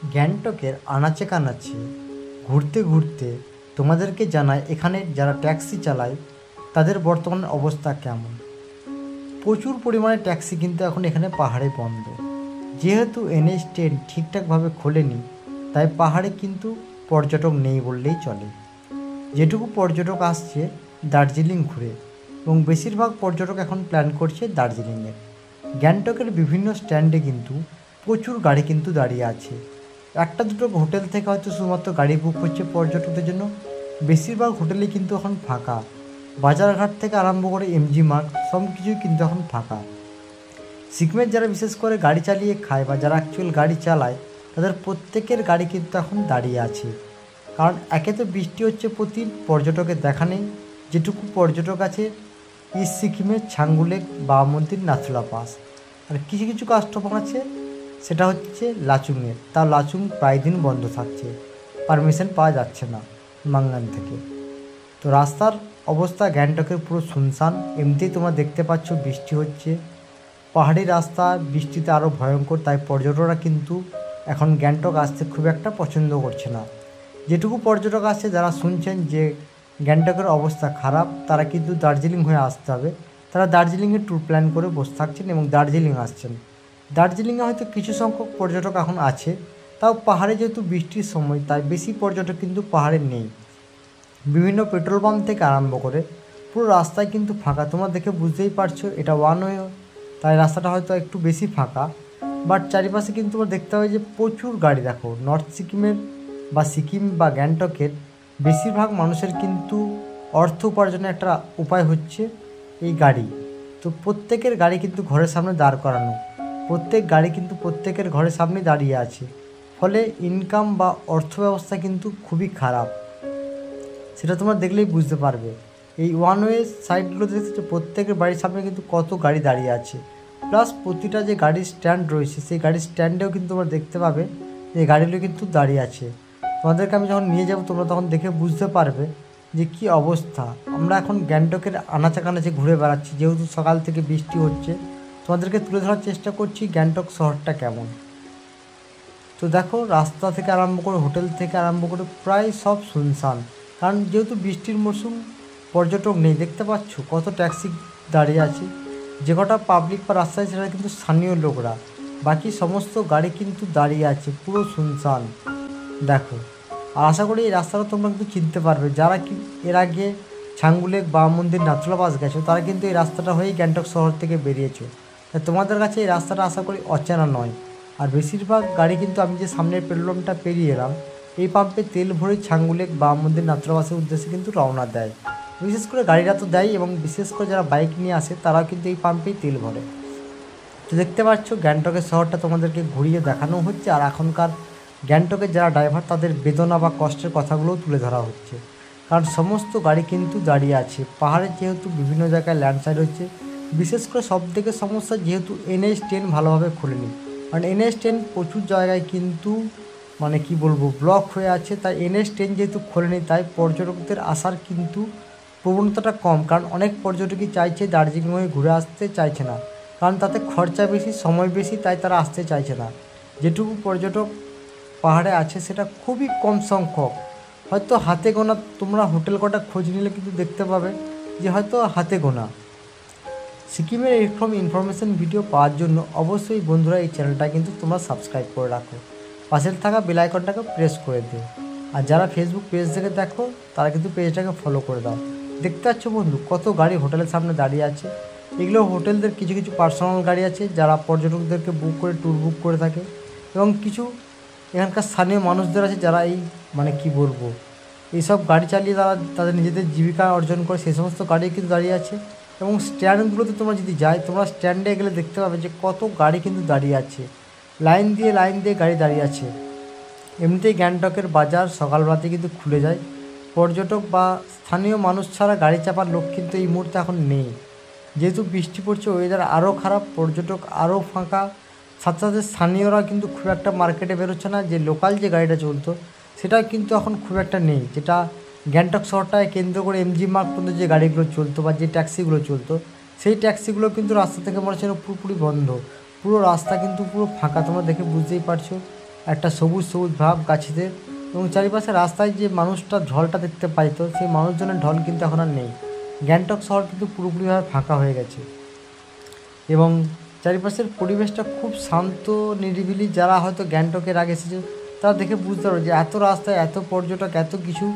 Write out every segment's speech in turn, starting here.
গ্যাংটকের আনাচে কানাচে ঘুরতে ঘুরতে তোমাদেরকে জানায় এখানে যারা ট্যাক্সি চালায় তাদের বর্তমান অবস্থা কেমন। প্রচুর পরিমাণে ট্যাক্সি কিন্তু এখন এখানে পাহাড়ে বন্ধ। যেহেতু NH10 ঠিকঠাকভাবে খোলেনি, তাই পাহাড়ে কিন্তু পর্যটক নেই বললেই চলে। যেটুকু পর্যটক আসছে দার্জিলিং ঘুরে, এবং বেশিরভাগ পর্যটক এখন প্ল্যান করছে দার্জিলিংয়ের। গ্যাংটকের বিভিন্ন স্ট্যান্ডে কিন্তু প্রচুর গাড়ি কিন্তু দাঁড়িয়ে আছে। একটা দুটো হোটেল থেকে হয়তো শুধুমাত্র গাড়ি বুক হচ্ছে পর্যটকদের জন্য, বেশিরভাগ হোটেলই কিন্তু এখন ফাঁকা। বাজারঘাট থেকে আরম্ভ করে MG মার্গ সব কিছুই কিন্তু এখন ফাঁকা। সিকিমের যারা বিশেষ করে গাড়ি চালিয়ে খায় বা যারা অ্যাকচুয়াল গাড়ি চালায়, তাদের প্রত্যেকের গাড়ি কিন্তু এখন দাঁড়িয়ে আছে। কারণ একে তো বৃষ্টি হচ্ছে, প্রতি পর্যটকের দেখা নেই। যেটুকু পর্যটক আছে ইস্ট সিকিমের ছাঙ্গু লেক, বাবা মন্দির, নাথুলা পাস, আর কিছু কিছু কাস্টমার আছে সেটা হচ্ছে লাচুংয়ের। তাও লাচুং প্রায় দিন বন্ধ থাকছে, পারমিশন পাওয়া যাচ্ছে না মাঙ্গান থেকে। তো রাস্তার অবস্থা গ্যাংটকের পুরো শুনশান। এমনিতেই তোমরা দেখতে পাচ্ছ বৃষ্টি হচ্ছে, পাহাড়ি রাস্তা, বৃষ্টিতে আরও ভয়ঙ্কর। তাই পর্যটকরা কিন্তু এখন গ্যাংটক আসতে খুব একটা পছন্দ করছে না। যেটুকু পর্যটক আসছে, যারা শুনছেন যে গ্যাংটকের অবস্থা খারাপ, তারা কিন্তু দার্জিলিং হয়ে আসতে হবে। তারা দার্জিলিংয়ে ট্যুর প্ল্যান করে বসে থাকছেন এবং দার্জিলিং আসছেন। দার্জিলিংয়ে হয়তো কিছু সংখ্যক পর্যটক এখন আছে, তাও পাহাড়ে যেহেতু বৃষ্টির সময়, তাই বেশি পর্যটক কিন্তু পাহাড়ে নেই। বিভিন্ন পেট্রোল পাম্প থেকে আরম্ভ করে পুরো রাস্তায় কিন্তু ফাঁকা। তোমরা দেখে বুঝতেই পারছো এটা ওয়ান ওয়ে, তাই রাস্তাটা হয়তো একটু বেশি ফাঁকা। বাট চারিপাশে কিন্তু তোমরা দেখতে হবে যে প্রচুর গাড়ি। দেখো, নর্থ সিকিমের বা সিকিম বা গ্যাংটকের বেশিরভাগ মানুষের কিন্তু অর্থ উপার্জনের একটা উপায় হচ্ছে এই গাড়ি। তো প্রত্যেকের গাড়ি কিন্তু ঘরের সামনে দাঁড় করানো, প্রত্যেক গাড়ি কিন্তু প্রত্যেকের ঘরের সামনে দাঁড়িয়ে আছে। ফলে ইনকাম বা অর্থ ব্যবস্থা কিন্তু খুবই খারাপ, সেটা তোমরা দেখলেই বুঝতে পারবে। এই ওয়ান ওয়ে সাইডগুলো দেখতে প্রত্যেকের বাড়ির সামনে কিন্তু কত গাড়ি দাঁড়িয়ে আছে। প্লাস প্রতিটা যে গাড়ির স্ট্যান্ড রয়েছে, সেই গাড়ির স্ট্যান্ডেও কিন্তু তোমরা দেখতে পাবে যে গাড়িগুলো কিন্তু দাঁড়িয়ে আছে। তোমাদেরকে আমি যখন নিয়ে যাব, তোমরা তখন দেখে বুঝতে পারবে যে কী অবস্থা। আমরা এখন গ্যাংটকের আনাচে কানাচে ঘুরে বেড়াচ্ছি, যেহেতু সকাল থেকে বৃষ্টি হচ্ছে। তোমাদেরকে তুলে ধরার চেষ্টা করছি গ্যাংটক শহরটা কেমন। তো দেখো, রাস্তা থেকে আরম্ভ করে, হোটেল থেকে আরম্ভ করে প্রায় সব শুনশান। কারণ যেহেতু বৃষ্টির মরশুম, পর্যটক নেই। দেখতে পাচ্ছ কত ট্যাক্সি দাঁড়িয়ে আছে। যে কটা পাবলিক বা রাস্তায়, সেটা কিন্তু স্থানীয় লোকরা। বাকি সমস্ত গাড়ি কিন্তু দাঁড়িয়ে আছে, পুরো শুনশান। দেখো, আর আশা করি এই রাস্তাটা তোমরা কিন্তু চিনতে পারবে। যারা কি এর আগে ছাঙ্গু লেক, বাবা মন্দির, নাথুলা পাস গেছো, তারা কিন্তু এই রাস্তাটা হয়েই গ্যাংটক শহর থেকে বেরিয়েছো। তাই তোমাদের কাছে এই রাস্তাটা আশা করি অচেনা নয়। আর বেশিরভাগ গাড়ি কিন্তু, আমি যে সামনের পেট্রোল পাম্পটা পেরিয়ে এলাম, এই পাম্পে তেল ভরে ছাঙ্গু লেক, বাবা মন্দির, নাথুলা পাসের উদ্দেশ্যে কিন্তু রওনা দেয়। বিশেষ করে গাড়িরা তো দেয়, এবং বিশেষ করে যারা বাইক নিয়ে আসে তারাও কিন্তু এই পাম্পেই তেল ভরে। তো দেখতে পাচ্ছ গ্যাংটকের শহরটা তোমাদেরকে ঘুরিয়ে দেখানো হচ্ছে। আর এখনকার গ্যাংটকের যারা ড্রাইভার, তাদের বেদনা বা কষ্টের কথাগুলোও তুলে ধরা হচ্ছে। কারণ সমস্ত গাড়ি কিন্তু দাঁড়িয়ে আছে। পাহাড়ে যেহেতু বিভিন্ন জায়গায় ল্যান্ডস্লাইড হচ্ছে, বিশেষ করে সবথেকে সমস্যা যেহেতু NH10 ভালোভাবে খোলেনি। কারণ NH10 প্রচুর জায়গায় কিন্তু মানে কি বলবো, ব্লক হয়ে আছে। তাই NH10 যেহেতু খোলেনি, তাই পর্যটকদের আসার কিন্তু প্রবণতাটা কম। কারণ অনেক পর্যটকই চাইছে দার্জিলিং হয়ে ঘুরে আসতে চাইছে না, কারণ তাতে খরচা বেশি, সময় বেশি, তাই তারা আসতে চাইছে না। যেটুকু পর্যটক পাহাড়ে আছে সেটা খুবই কম সংখ্যক, হয়তো হাতে গোনা। তোমরা হোটেল কটা খোঁজ নিলে কিন্তু দেখতে পাবে যে হয়তো হাতে গোনা। সিকিমের এরকম ইনফরমেশন ভিডিও পাওয়ার জন্য অবশ্যই বন্ধুরা এই চ্যানেলটা কিন্তু তোমরা সাবস্ক্রাইব করে রাখো, পাশের থাকা বেল আইকনটাকে প্রেস করে দিও। আর যারা ফেসবুক পেজ থেকে দেখো, তারা কিন্তু পেজটাকে ফলো করে দাও। দেখতে পাচ্ছ বন্ধু, কত গাড়ি হোটেলের সামনে দাঁড়িয়ে আছে। এগুলো হোটেলদের কিছু কিছু পার্সোনাল গাড়ি আছে, যারা পর্যটকদেরকে বুক করে ট্যুর বুক করে থাকে। এবং কিছু এখানকার স্থানীয় মানুষদের আছে, যারা এই মানে কি বলবো, এইসব গাড়ি চালিয়ে তারা তাদের নিজেদের জীবিকা অর্জন করে। সেই সমস্ত গাড়ি কিন্তু দাঁড়িয়ে আছে। এবং স্ট্যান্ডগুলোতে তোমরা যদি যাই, তোমরা স্ট্যান্ডে গেলে দেখতে পাবে যে কত গাড়ি কিন্তু দাঁড়িয়ে আছে, লাইন দিয়ে গাড়ি দাঁড়িয়ে আছে। এমনিতেই গ্যাংটকের বাজার সকালবেলাতে কিন্তু খুলে যায়। পর্যটক বা স্থানীয় মানুষ ছাড়া গাড়ি চাপার লোক কিন্তু এই মুহূর্তে এখন নেই। যেহেতু বৃষ্টি পড়ছে, ওয়েদার আরও খারাপ, পর্যটক আরও ফাঁকা। সাথে সাথে স্থানীয়রা কিন্তু খুব একটা মার্কেটে বেরোচ্ছে না। যে লোকাল যে গাড়িটা চলতো, সেটা কিন্তু এখন খুব একটা নেই। যেটা গ্যাংটক শহরটায় কেন্দ্র করে MG মার্গ পর্যন্ত যে গাড়িগুলো চলতো বা যে ট্যাক্সিগুলো চলতো, সেই ট্যাক্সিগুলো কিন্তু রাস্তা থেকে মনে হচ্ছে পুরোপুরি বন্ধ। পুরো রাস্তা কিন্তু পুরো ফাঁকা, তোমরা দেখে বুঝতেই পারছো। একটা সবুজ সবুজ ভাব গাছেতে, এবং চারিপাশে রাস্তায় যে মানুষটা ঢলটা দেখতে পাইতো সেই মানুষজনের ঢল কিন্তু এখন আর নেই। গ্যাংটক শহর কিন্তু পুরোপুরিভাবে ফাঁকা হয়ে গেছে এবং চারিপাশের পরিবেশটা খুব শান্ত নিরিবিলি। যারা হয়তো গ্যাংটকের আগে এসেছে তারা দেখে বুঝতে পারবে যে এত রাস্তায় এত পর্যটক এত কিছু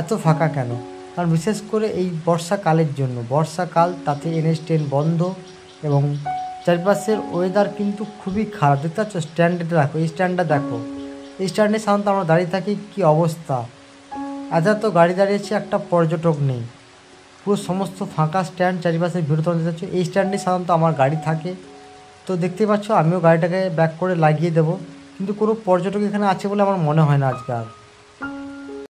এত ফাঁকা কেন। কারণ বিশেষ করে এই বর্ষাকালের জন্য, বর্ষাকাল তাতে NH10 বন্ধ এবং চারিপাশের ওয়েদার কিন্তু খুবই খারাপ। দেখতে পাচ্ছ স্ট্যান্ডে দেখো, এই স্ট্যান্ডটা দেখো, এই স্ট্যান্ডে সাধারণত আমরা দাঁড়িয়ে থাকি, কী অবস্থা, এত গাড়ি দাঁড়িয়েছে, একটা পর্যটক নেই, পুরো সমস্ত ফাঁকা স্ট্যান্ড, চারিপাশে ভিড় তোলা যাচ্ছে। এই স্ট্যান্ডে সাধারণত আমার গাড়ি থাকে, তো দেখতেই পাচ্ছ আমিও গাড়িটাকে ব্যাক করে লাগিয়ে দেবো, কিন্তু কোনো পর্যটক এখানে আছে বলে আমার মনে হয় না আজকে আর।